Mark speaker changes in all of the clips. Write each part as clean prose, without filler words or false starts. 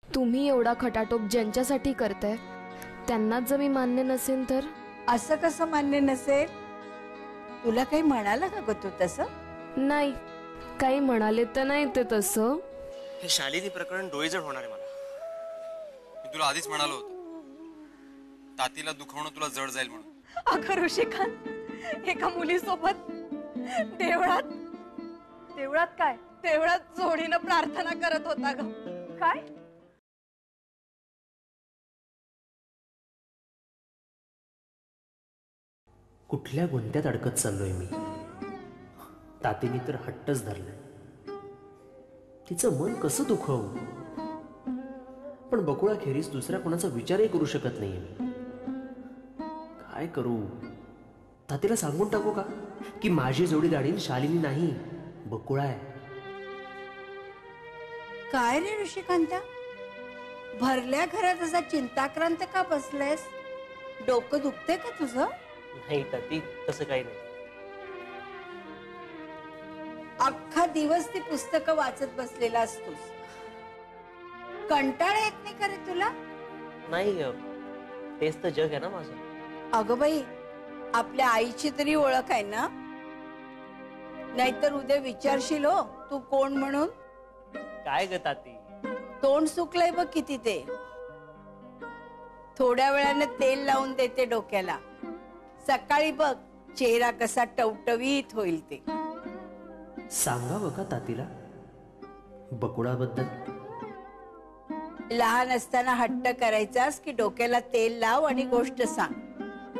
Speaker 1: तुम्ही एवढा खटाटोप ज्यांच्यासाठी करताय त्यांनाच जर मी मान्य नसेल तर?
Speaker 2: असं कसं मान्य नसेल? तुला काही म्हणाला का ग तू तसं?
Speaker 1: नाही, काही म्हणाले तर नाही ते तसं.
Speaker 3: हे शालिनी प्रकरण डोळीजड होणार आहे मला. मी तुला आधीच म्हणालो होतो तातीला दुखवणं तुला जड जाईल म्हणून.
Speaker 4: अगं ऋषिकांत, एका मुलीसोबत देवळात काय? देवळात जोडीनं प्रार्थना करत होता ग. काय?
Speaker 5: कुठल्या गुंत्यात अडकत चाललोय मी. तातीने तर हट्टच धरलाय. तिचं मन कसं दुखवू? पण बकुळाखेरीज दुसऱ्या कोणाचा विचारही करू शकत नाहीये मी. काय करू? तातीला सांगून टाकू का की माझी जोडी दाढीन शालिनी नाही, बकुळा आहे?
Speaker 2: काय रे ऋषिकांता, भरल्या घरात असा चिंताक्रांत का बसलायस? डोकं दुखते का तुझं?
Speaker 5: नाही ताती, तसं काही नाही.
Speaker 2: अख्खा दिवस ती पुस्तकं वाचत बसलेला असतोस. कंटाळा येत नाही का रे तुला?
Speaker 5: नाही, तेच तर जग आहे ना माझं.
Speaker 2: अगं बाई, आपल्या आईची तरी ओळख आहे ना? नाहीतर उद्या विचारशील हो तू कोण म्हणून.
Speaker 5: काय ग ताती,
Speaker 2: तोंड सुकलंय बघ किती ते. थोड्या वेळाने तेल लावून देते डोक्याला. सकाळी बघ चेहरा कसा टवटवीत होईल ते.
Speaker 5: सांगावं का तातीला बकुळाबद्दल?
Speaker 2: लहान असताना हट्ट करायचास की डोक्याला तेल लाव आणि गोष्ट सांग,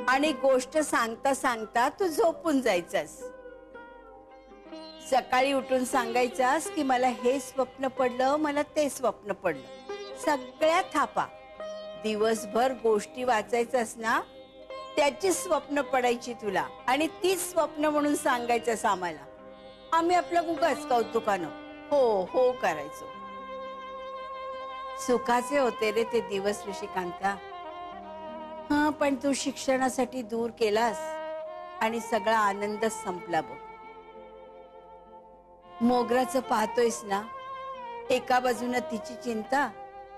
Speaker 2: आणि गोष्ट सांगता सांगता तू झोपून जायचास. सकाळी उठून सांगायचास की मला हे स्वप्न पडलं, मला ते स्वप्न पडलं. सगळ्या थापा. दिवसभर गोष्टी वाचायचास ना, त्याची स्वप्न पडायची तुला आणि तीच स्वप्न म्हणून सांगायचंस आम्हाला. आम्ही आपलं उगाच कौतुकानं हो हो करायचो. सुखाचे होते रे ते दिवस ऋषिकांता. हा, पण तू शिक्षणासाठी दूर केलास आणि सगळा आनंदच संपला बघ. मोगराचं पाहतोयस ना, एका बाजूने तिची चिंता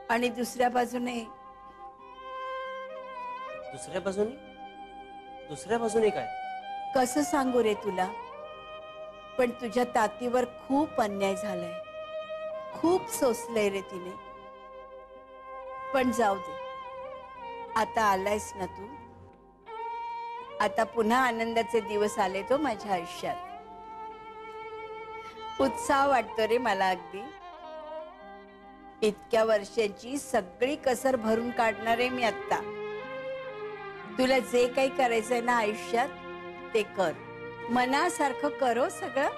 Speaker 2: आणि दुसऱ्या बाजूने
Speaker 5: काय?
Speaker 2: कसं सांगू रे तुला? पण तुझ्या तातीवर खूप अन्याय झालाय, खूप सोसलंय रे तिने. पण जाऊ दे, आता आलायस ना तू. आता पुन्हा आनंदाचे दिवस आले तो माझ्या आयुष्यात. उत्साह वाटतो रे मला अगदी. इतक्या वर्षाची सगळी कसर भरून काढणार आहे मी आता. तुला जे काही करायचंय ना आयुष्यात ते कर, मनासारखं करो सगळं.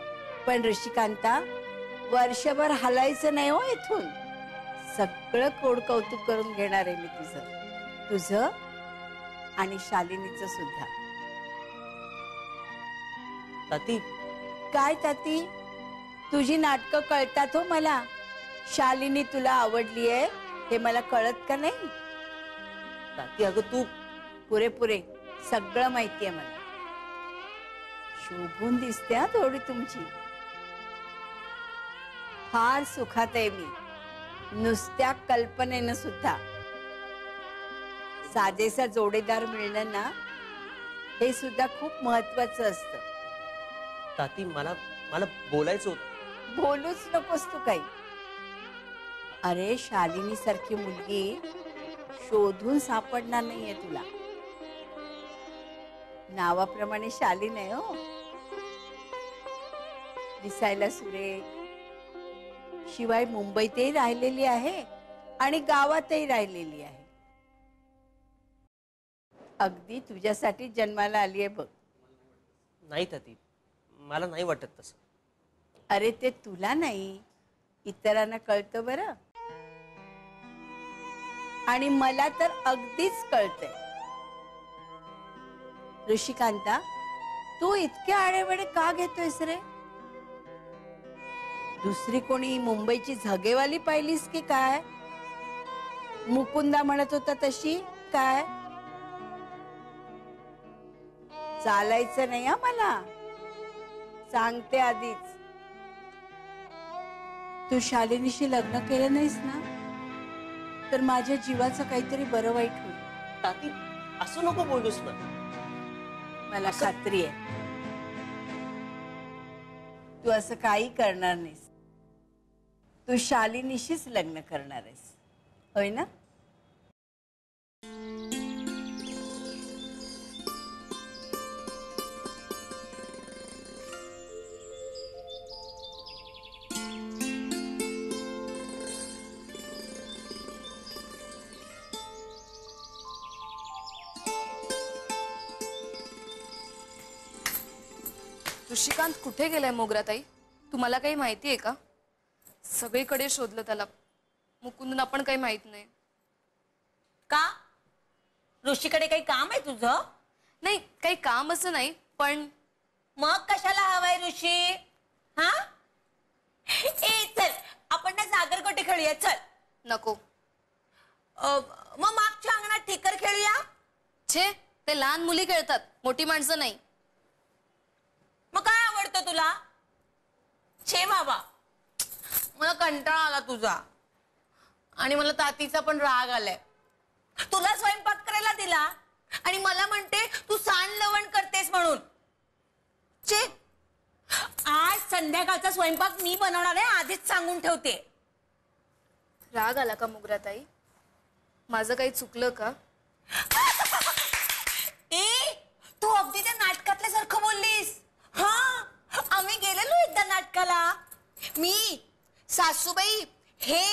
Speaker 2: पण ऋषिकांता, वर्षभर हलायचं नाही हो इथून. सगळं कोड कौतुक करून घेणार आहे मी तुझं आणि शालिनीचं सुद्धा.
Speaker 5: ताती.
Speaker 2: काय ताती? तुझी नाटकं कळतात हो मला. शालिनी तुला आवडली आहे हे मला कळत का नाही?
Speaker 5: ताती अगं तू.
Speaker 2: पुरेपुरे सगळं माहितीये मला. शोभून दिसते हा थोडी तुमची. फार सुखात आहे मी. नुसत्या कल्पनेनं सुद्धा साजेसा जोडीदार मिळणं ना, हे सुद्धा खूप महत्वाचं असतं.
Speaker 5: ताती मला मला बोलायचं होतं.
Speaker 2: बोलूच नकोस तू काही. अरे शालिनी सारखी मुलगी शोधून सापडणार नाहीये तुला. नावाप्रमाणे शालीन आहे हो. दिसायला सुरेख, शिवाय मुंबईतही राहिलेली आहे आणि गावातही राहिलेली आहे. अगदी तुझ्यासाठी जन्माला आली आहे बघ.
Speaker 5: नाही ताती, मला नाही वाटत तसं.
Speaker 2: अरे ते तुला नाही, इतरांना कळतं बरं. आणि मला तर अगदीच कळतंय. ऋषिकांता, तू इतके आडेवडे का घेतोयस रे? दुसरी कोणी मुंबईची झगेवाली पाहिलीस की काय? मुकुंदा म्हणत होता तशी काय? चालायचं नाही हा मला, सांगते आधीच. तू शालिनीशी लग्न केलं नाहीस ना, तर माझ्या जीवाचं काहीतरी बरं वाईट होईल.
Speaker 5: ताती, असं नको बोलूस ना.
Speaker 2: मला खात्री आहे तू असं काही करणार नाहीस. तू शालिनीशीच लग्न करणार आहेस, होय ना?
Speaker 1: ऋषिकांत कुठे गेलाय मोगराताई? तुम्हाला काही माहिती आहे का? सगळीकडे शोधलं त्याला, मुकुंदना पण काही माहित नाही.
Speaker 6: का? ऋषीकडे काही काम आहे तुझं?
Speaker 1: नाही, काही काम असं नाही, पण
Speaker 6: मग कशाला हवाय ऋषी? हा? ए चल, आपण ना सागरकोटे खेळूया. चल.
Speaker 1: नको.
Speaker 6: मग मागच्या अंगणात ठिकर खेळूया.
Speaker 1: छे, ते लहान मुली खेळतात, मोठी माणसं नाही.
Speaker 6: मग काय आवडतं तुला? छे बाबा, मला कंटाळा आला तुझा, आणि मला तातीचा पण राग आलाय. तुला स्वयंपाक करायला दिला आणि मला म्हणते तू सांड लवण करतेस म्हणून. छे, आज संध्याकाळचा स्वयंपाक मी बनवणार आहे, आधीच सांगून ठेवते.
Speaker 1: राग आला का मोगराताई? माझं काही चुकलं का?
Speaker 6: ए, तू अगदी त्या नाटकातल्यासारखं बोललीस. हा, आम्ही गेलेलो एकदा नाटकाला, मी, सासूबाई, हे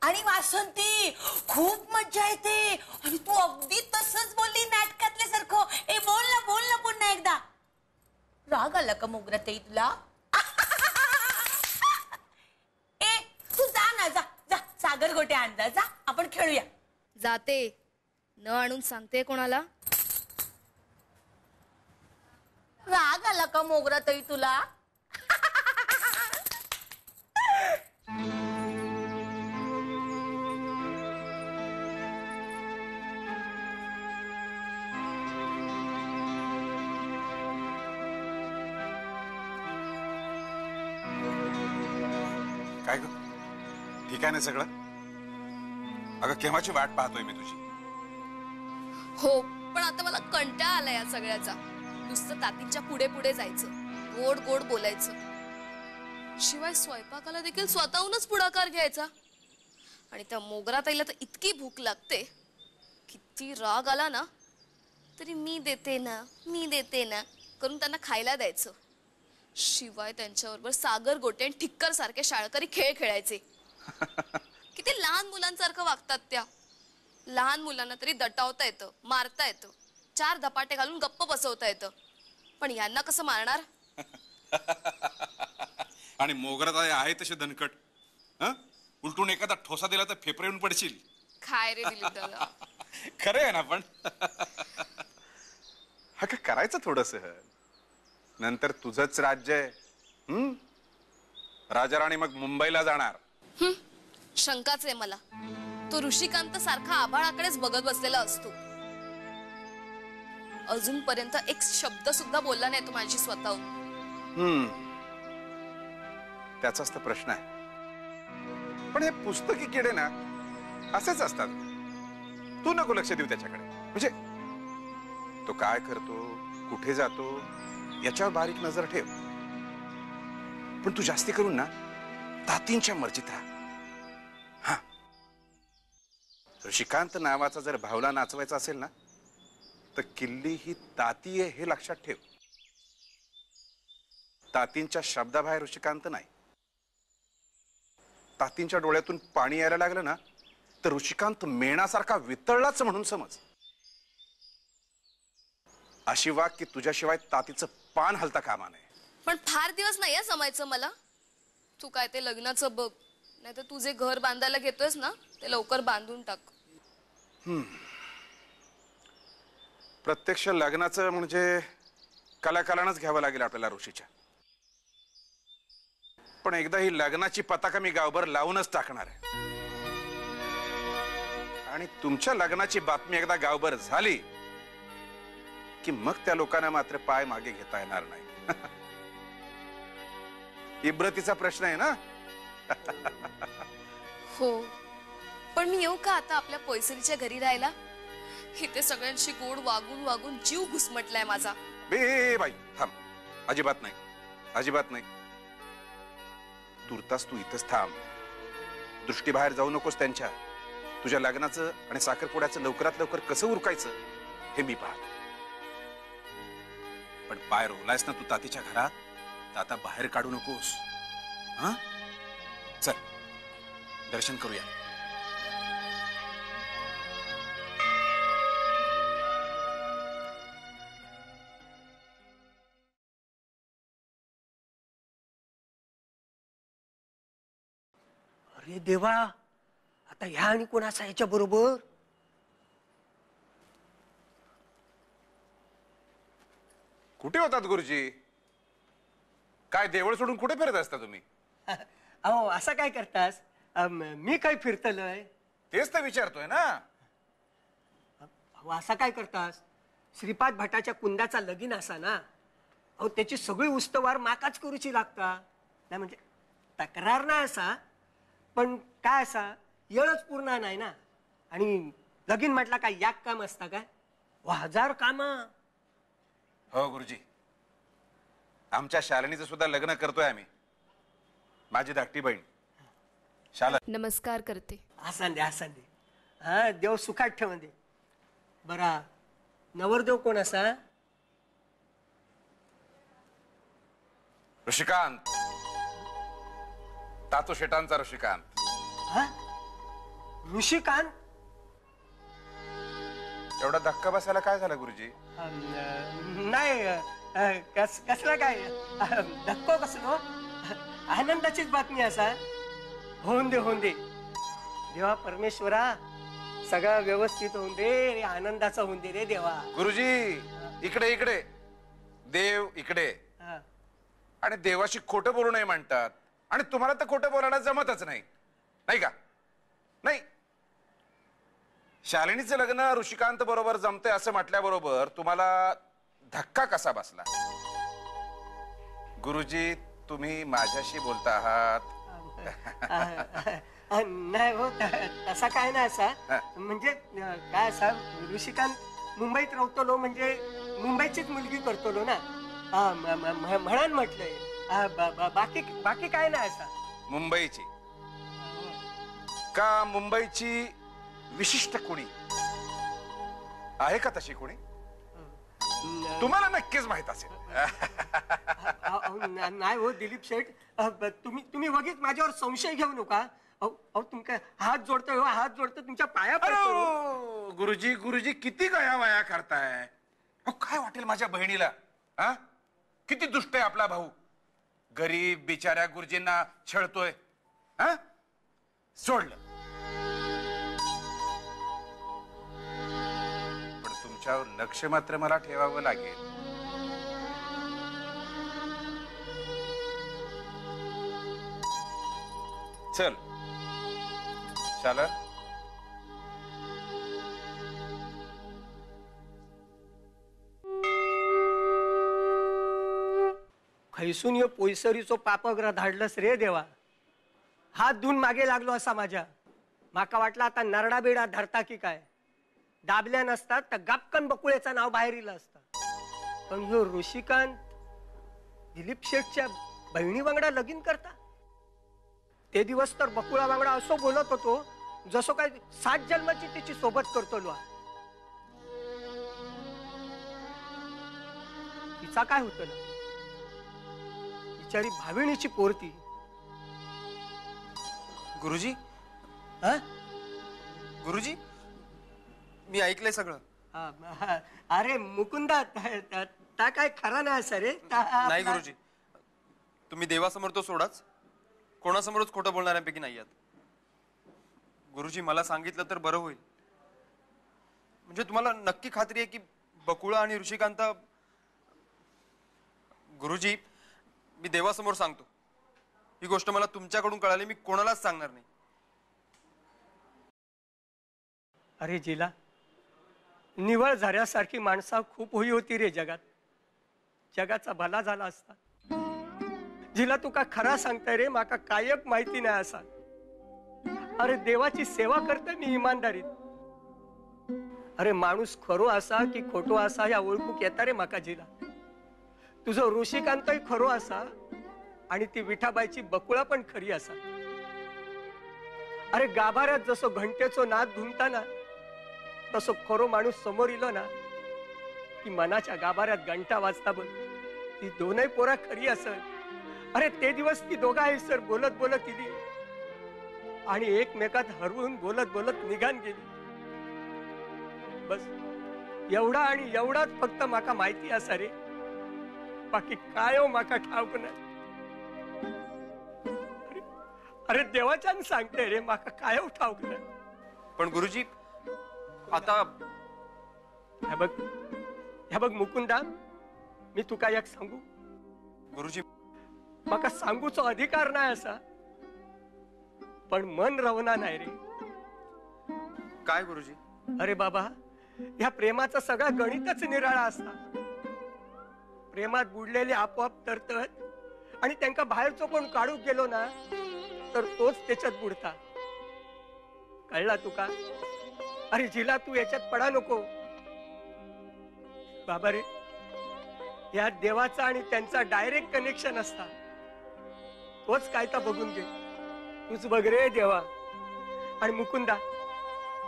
Speaker 6: आणि वासंती. खूप मज्जा येते. आणि तू अगदी तसंच बोलली नाटकातल्यासारखं. ए बोल ना पुन्हा एकदा. राग आला का मोगराताई तुला? ए तू जा ना, जा जा, सागरगोटे आणला, जा, आपण खेळूया.
Speaker 1: जाते, न आणून सांगते कोणाला?
Speaker 6: राग आला का मोगराताई तुला?
Speaker 7: काय ग, ठीक आहे ना सगळं? अगं केव्हाची वाट पाहतोय मी तुझी.
Speaker 1: हो, पण आता मला कंटाळा आला या सगळ्याचा. नुसतं तातींच्या पुढे पुढे जायचं, गोड गोड बोलायचं, शिवाय स्वयंपाकाला देखील स्वतःहूनच पुढाकार घ्यायचा. आणि त्या मोगराताईला तर इतकी भूक लागते, किती राग आला ना तरी मी देते ना करून त्यांना खायला द्यायचं. शिवाय त्यांच्याबरोबर सागर गोटे आणि ठिक्कर सारखे शाळकरी खेळ खेळायचे. किती लहान मुलांसारखं वागतात त्या. लहान मुलांना तरी दटावता येतं, मारता येतं, 4 धपाटे घालून गप्प बसवता येतं, पण यांना कसं मारणार?
Speaker 7: आणि मोगराताई आहे तसे दणकट. उलटून एखादा ठोसा दिला तर फेफरे येऊन पडशील.
Speaker 1: काय रे दिली त्याला?
Speaker 7: खरं आहे ना? पण हा काय करायचं थोडस, नंतर तुझंच राज्य आहे. राजा राणी मग मुंबईला जाणार.
Speaker 1: शंकाच आहे मला. तो ऋषिकांत सारखा आभाळाकडेच बघत बसलेला असतो. अजूनपर्यंत एक शब्द सुद्धा बोलला नाही तो माझी स्वतःहून.
Speaker 7: त्याचाच तर प्रश्न आहे. पण हे पुस्तकी किडे ना असेच असतात. तू नको लक्ष देऊ त्याच्याकडे. म्हणजे तो काय करतो, कुठे जातो याच्यावर बारीक नजर ठेव. पण तू जास्ती करून ना तातींच्या मर्जीत राहा. हा, ऋषिकांत नावाचा जर भावला नाचवायचा असेल ना तर किल्ली ही ताती आहे हे लक्षात ठेव. तातींच्या शब्दाबाहेर ऋषिकांत नाही. तातींच्या डोळ्यातून पाणी यायला लागलं ना तर ऋषिकांत मेणासारखा वितळलाच म्हणून समज. अशी वाग की तुझ्याशिवाय तातीचं पान हलता कामा नये.
Speaker 1: पण फार दिवस नाही जमायचं मला. तू काय ते लग्नाचं बघ, नाही तर तू जे घर बांधायला घेतोयस ना ते लवकर बांधून टाक.
Speaker 7: प्रत्यक्ष लग्नाचं म्हणजे कलाकारानंच घ्यावं लागेल आपल्याला ऋषीच्या. पण एकदा ही लग्नाची पताका मी गावभर लावूनच टाकणार आहे. आणि तुमच्या लग्नाची बातमी एकदा गावभर झाली की मग त्या लोकांना मात्र पाय मागे घेता येणार नाही. इब्रतीचा प्रश्न आहे ना.
Speaker 1: हो, पण मी येऊ का आता आपल्या पैसरीच्या घरी राहायला? इथे सगळ्यांशी गोड वागून वागून जीव घुसमटलाय माझा.
Speaker 7: बे बाई थांब. अजिबात नाही, अजिबात नाही. तुर्तास तू इथंच थांब. दृष्टी बाहेर जाऊ नकोस त्यांच्या. तुझ्या लग्नाचं आणि साखरपुड्याचं लवकरात लवकर कसं उरकायचं हे मी पाहतो. पण पाय रोवलायस ना तू तातीच्या घरात तर आता बाहेर काढू नकोस. हा, चल दर्शन करूया.
Speaker 8: अरे देवा, आता ह्या आणि कोणाचा याच्या बरोबर?
Speaker 7: कुठे होतात गुरुजी? काय देवळ सोडून कुठे फिरत असता तुम्ही?
Speaker 8: अहो असं काय करतास? मी काय फिरतलोय?
Speaker 7: तेच तर विचारतोय ना.
Speaker 8: अहो असं काय करतास? श्रीपाद भटाच्या कुंदाचा लगीन असा ना, अहो त्याची सगळी उस्तवार माकाच करूची लागता. नाही म्हणजे तक्रार नाही असा, पण काय असा येळच पूर्ण नाही ना. आणि लगीन म्हटला काय याक काम असता काय? 1000 काम.
Speaker 7: हो गुरुजी, आमच्या शालिनीचं सुद्धा लग्न करतोय आम्ही. माझी धाकटी बहीण शाला.
Speaker 1: नमस्कार करते.
Speaker 8: आसान दे, आसान दे. हा, देव सुखात ठेवून दे. बरा नवरदेव कोण असा?
Speaker 7: ऋषिकांत, तातो शेटांचा ऋषिकांत.
Speaker 8: हा, ऋषिकांत?
Speaker 7: एवढा धक्का बसायला काय झालं गुरुजी?
Speaker 8: नाही, कसला काय धक्को कसलो? आनंदाचीच बातमी असा. होऊन दे, होऊन दे. देवा परमेश्वरा, सगळं व्यवस्थित होऊन दे. आनंदाचा होऊन दे रे देवा.
Speaker 7: गुरुजी इकडे इकडे. देव इकडे. आणि देवाशी खोटं बोलू नये म्हणतात. आणि तुम्हाला तर खोटं बोलायला जमतच नाही, नाही का? नाही, शालिनीचं लग्न ऋषिकांत बरोबर जमतंय असं म्हटल्याबरोबर तुम्हाला धक्का कसा बसला? गुरुजी तुम्ही माझ्याशी बोलता आहात.
Speaker 8: नाही हो, तसा काय नाही असा. म्हणजे काय असा, ऋषिकांत मुंबईत राहतलो म्हणजे मुंबईचीच मुलगी करतलो ना. म्हणून म्हटलंय. बाकी काय नाही असा.
Speaker 7: मुंबईची का? मुंबईची विशिष्ट कोणी आहे का तशी कोणी? तुम्हाला नक्कीच माहित असेल.
Speaker 8: नाही हो दिलीप शेठ, तुम्ही वगैरे माझ्यावर संशय घेऊ नका. अहो तुमका हात जोडतोय हो, हात जोडतो, तुमच्या पाया पडतो.
Speaker 7: गुरुजी गुरुजी किती गया वया करताय? अहो काय वाटेल माझ्या बहिणीला? हा, किती दुष्ट आहे आपला भाऊ. गरीब बिचाऱ्या गुरुजींना छळतोय. हा, सोडलं. पण तुमच्यावर लक्ष मात्र मला ठेवावं लागेल. चल चला.
Speaker 8: खैसून यो पोयसरीचो पापग्र धाडलंस रे देवा. हात धुवून मागे लागलो असा माझ्या. माका वाटला आता नरडा बिडा धरता की काय. दाबल्या नसतात तर गपकन बकुळेचं नाव बाहेर इलं असतं. पण ह्यो ऋषिकांत दिलीप शेठच्या बहिणी वांगडा लगीन करता. ते दिवस तर बकुळा वांगडा असं बोलत होतो जसं काय 7 जन्माची तिची सोबत करतो लो. तिचा काय होतं ना, बिचारी भाविणीची पोरती.
Speaker 3: गुरुजी
Speaker 8: हा?
Speaker 3: गुरुजी मी ऐकलंय सगळं.
Speaker 8: अरे मुकुंदा ता काय खरा नाही असं रे.
Speaker 3: नाही गुरुजी, तुम्ही देवासमोर तो सोडाच, कोणासमोरच खोटं बोलणाऱ्यांपैकी नाही आहात. गुरुजी मला सांगितलं तर बरं होईल. म्हणजे तुम्हाला नक्की खात्री आहे की बकुळा आणि ऋषिकांत. गुरुजी मी देवासमोर सांगतो, ही गोष्ट मला तुमच्याकडून कळाली, मी कोणालाच सांगणार नाही.
Speaker 8: अरे जिला, निवळ झाल्यासारखी माणसा खूप होई होती रे जगात. जगाचा भला झाला असता. जिला तुका खरा सांगताय रे, माका कायक माहिती नाही असा. अरे देवाची सेवा करते मी इमानदारीत. अरे माणूस खरो असा की खोटो असा या ओळखूक येता रे माका जिला. तुझं ऋषिकांतही खरो असा आणि ती विठाबाईची बकुळा पण खरी असा. अरे गाभाऱ्यात जसं घंटेचो नाद घुमताना तसं खरो माणूस समोर इलो ना की मनाच्या गाभाऱ्यात घंटा वाजता बघ ती दोनही पोरा खरी असत. अरे ते दिवस ती दोघा सर बोलत बोलत इली आणि एकमेकात हरवून बोलत बोलत निघान गेली. बस एवढा आणि एवढाच फक्त माका माहिती असा रे, बाकी काय हो माका ठाऊक नाही. अरे देवाच्यान सांगते रे, माका काय हो ठाऊक नाही.
Speaker 3: पण गुरुजी आता
Speaker 8: ह्या बघ मुकुंदा, मी तुका एक सांगू.
Speaker 3: गुरुजी
Speaker 8: माका सांगूचो अधिकार नाही असा, पण मन रवना नाही रे.
Speaker 3: काय गुरुजी?
Speaker 8: अरे बाबा, ह्या प्रेमाचा सगळा गणितच निराळा असता. प्रेमात बुडलेले आपोआप तरतत आणि त्यांका बाहेरचो कोण काढूक गेलो ना तर तोच त्याच्यात बुडता. कळला तुका? अरे जिला तू याच्यात पडा नको बाबा रे. या देवाचा आणि त्यांचा डायरेक्ट कनेक्शन असता. तोच काय तर बघून घे. तूच बघ रे देवा. आणि मुकुंदा,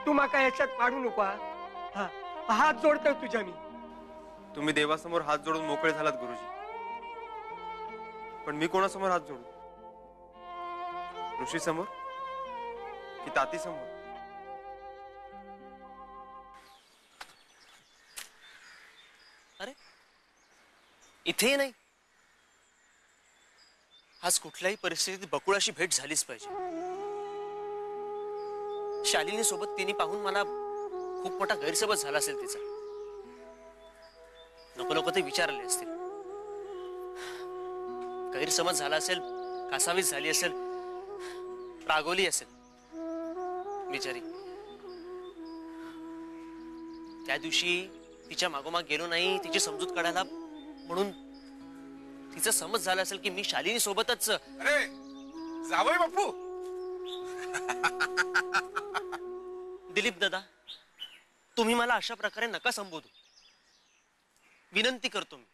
Speaker 8: तू माका याच्यात पाडू नको. हा, हात जोडतोय तुझ्या मी.
Speaker 3: तुम्ही देवासमोर हात जोडून मोकळे झालात गुरुजी, पण मी कोणासमोर हात जोडू? ऋषी समोर की ताती समोर?
Speaker 5: अरे इथे नाही. आज कुठल्याही परिस्थितीत बकुळाशी भेट झालीच पाहिजे. शालिनी सोबत तिने पाहून मला खूप मोठा गैरसमज झाला असेल तिचा. नको नको ते विचारले असतील. गैरसमज झाला असेल, कासावीस झाली असेल, रागवली असेल बिचारी. त्या दिवशी तिच्या मागोमाग गेलो नाही तिची समजूत काढायला, म्हणून तिचा समज झाला असेल की मी शालिनी सोबतच.
Speaker 7: अरे जावई बापू.
Speaker 5: दिलीप दादा, तुम्ही मला अशा प्रकारे नका संबोधू. विनंती करतो मी.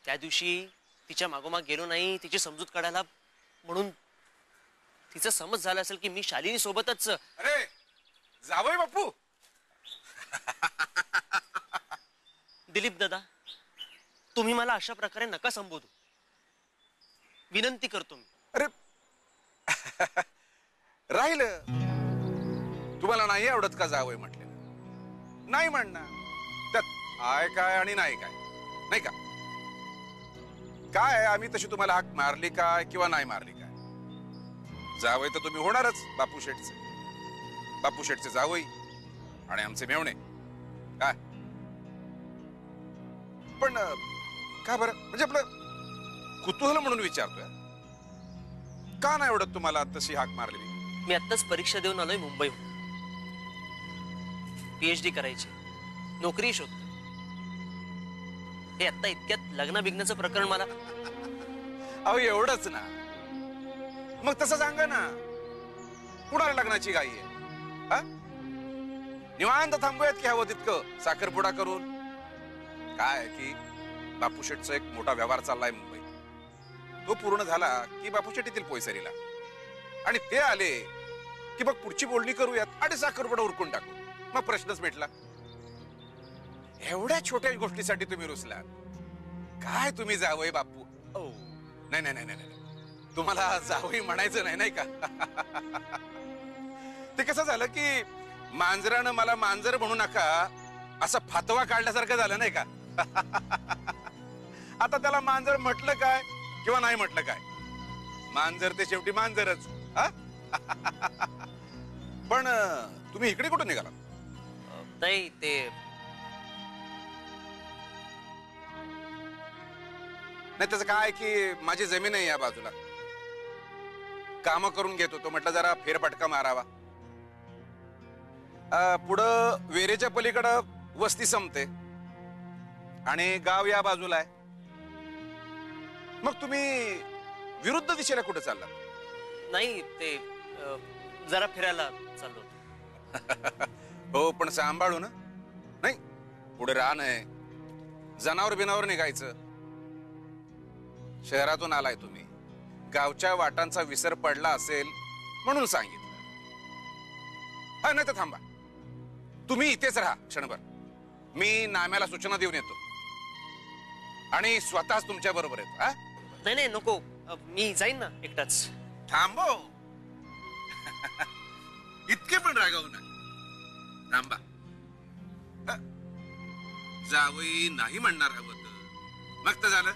Speaker 5: त्या दिवशी तिच्या मागोमाग गेलो नाही तिची समजूत काढायला, म्हणून तिचा समज झाला असेल की मी शालिनी सोबतच.
Speaker 7: अरे जावई बापू.
Speaker 5: दिलीप दादा, तुम्ही मला अशा प्रकारे नका संबोधू. विनंती करतो मी.
Speaker 7: अरे राहिलं, तुम्हाला नाही आवडत का जावई म्हटले? नाही म्हणणार. त्यात आय काय आणि नाही काय, नाही का? काय आम्ही तशी तुम्हाला हाक मारली काय किंवा नाही मारली काय? जावई तर तुम्ही होणारच बापू शेठचे. बापू शेठचे जावई आणि आमचे मेवणे. काय पण का बरं? म्हणजे आपलं कुतूहल म्हणून विचारतोय. का नाही आवडत तुम्हाला तशी हाक मारली?
Speaker 5: मी आत्ताच परीक्षा देऊन आलोय मुंबईहून. PhD करायची, नोकरी शोधतो. हे आता इतक्यात लग्न बिग्नाचं प्रकरण मला.
Speaker 7: अहो एवढंच ना, मग तसं सांगा ना, कुणाला लग्नाची घाई आहे? हा? निवांत थांबूयात की हवं तितकं साखरपुडा करून. काय की बापू शेठचा एक मोठा व्यवहार चाललाय मुंबईत. तो पूर्ण झाला की बापू शेठ येतील पोयसरीला, आणि ते आले की मग पुढची बोलणी करूयात आणि साखरपुडा उरकून टाकू. मग प्रश्नच मिटला. एवढ्या छोट्या गोष्टीसाठी तुम्ही रुसलात काय? तुम्ही जावई बापू. ओ नाही नाही नाही नाही, तुम्हाला जावई म्हणायचं नाही, नाही का? ते कसं झालं की मांजरानं मला मांजर म्हणू नका असं फातवा काढल्यासारखं झालं, नाही का? आता त्याला मांजर म्हटलं काय किंवा नाही म्हटलं काय, मांजर ते शेवटी मांजरच. पण तुम्ही इकडे कुठं निघाला?
Speaker 5: नाही ते
Speaker 7: नाही त्याचं काय की माझी जमीन आहे या बाजूला, काम करून घेत होतो, म्हटलं जरा फेरफटका मारावा. पुढं वेरेच्या पलीकडं वस्ती संपते आणि गाव या बाजूला आहे. मग तुम्ही विरुद्ध दिशेला कुठे चालला?
Speaker 5: नाही ते जरा फिरायला चाललो होतो.
Speaker 7: हो पण सांभाळू ना. नाही पुढे रान आहे, जनावर बिनावर निघायचं. शहरातून आलाय तुम्ही, गावच्या वाटांचा विसर पडला असेल म्हणून सांगितलं. हा नाही तर थांबा, तुम्ही इथेच राहा क्षणभर. मी नाम्याला सूचना देऊन येतो आणि स्वतःच तुमच्या बरोबर येतो.
Speaker 5: नाही नाही नको, मी जाईन ना एकटाच.
Speaker 7: थांबो. इतके पण रागावू नका. थांबा. जावई नाही म्हणणार हवं तर मग तर झालं.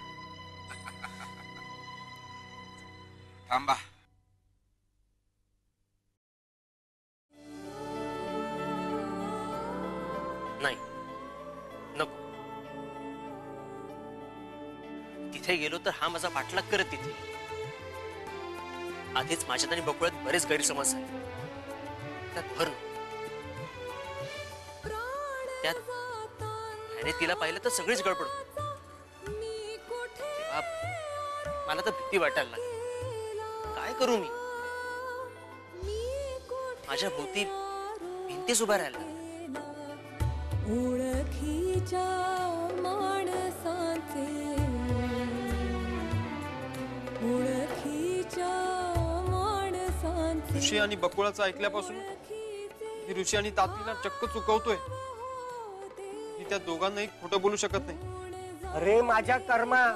Speaker 7: थांबा.
Speaker 5: नाही नको. तिथे गेलो तर हा माझा पाठलाग करत तिथे. आधीच माझ्यात आणि बकुळ्यात बरेच गैरसमज झाले, त्यात भर त्यात ह्याने तिला पाहिलं तर सगळीच गडबड. मला तर भीती वाटायला लागली. काय करू मी? माझ्या भोवती भिंतीच उभा राहिला.
Speaker 9: ओळखीच्या माणसांचे, ओळखीच्या माणसांचे.
Speaker 3: ऋषी आणि बकुळाचं ऐकल्यापासून ही ऋषी आणि तातीला चक्क चुकवतोय. ही त्या दोघांनाही खोटं बोलू शकत नाही.
Speaker 8: अरे माझ्या कर्मा,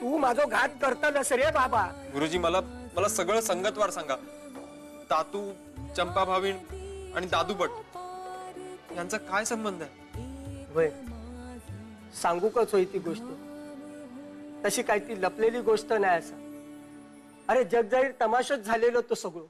Speaker 8: तू माझा घात करतलस रे बाबा.
Speaker 3: गुरुजी मला सगळं संगतवार सांगा. तातू, चंपा भावीण आणि दादू भट यांचा काय संबंध आहे?
Speaker 8: होय, सांगू कच होई ती गोष्ट. तशी काय ती लपलेली गोष्ट नाही. असं अरे जगजाहीर तमाशाच झालेलं तो सगळं.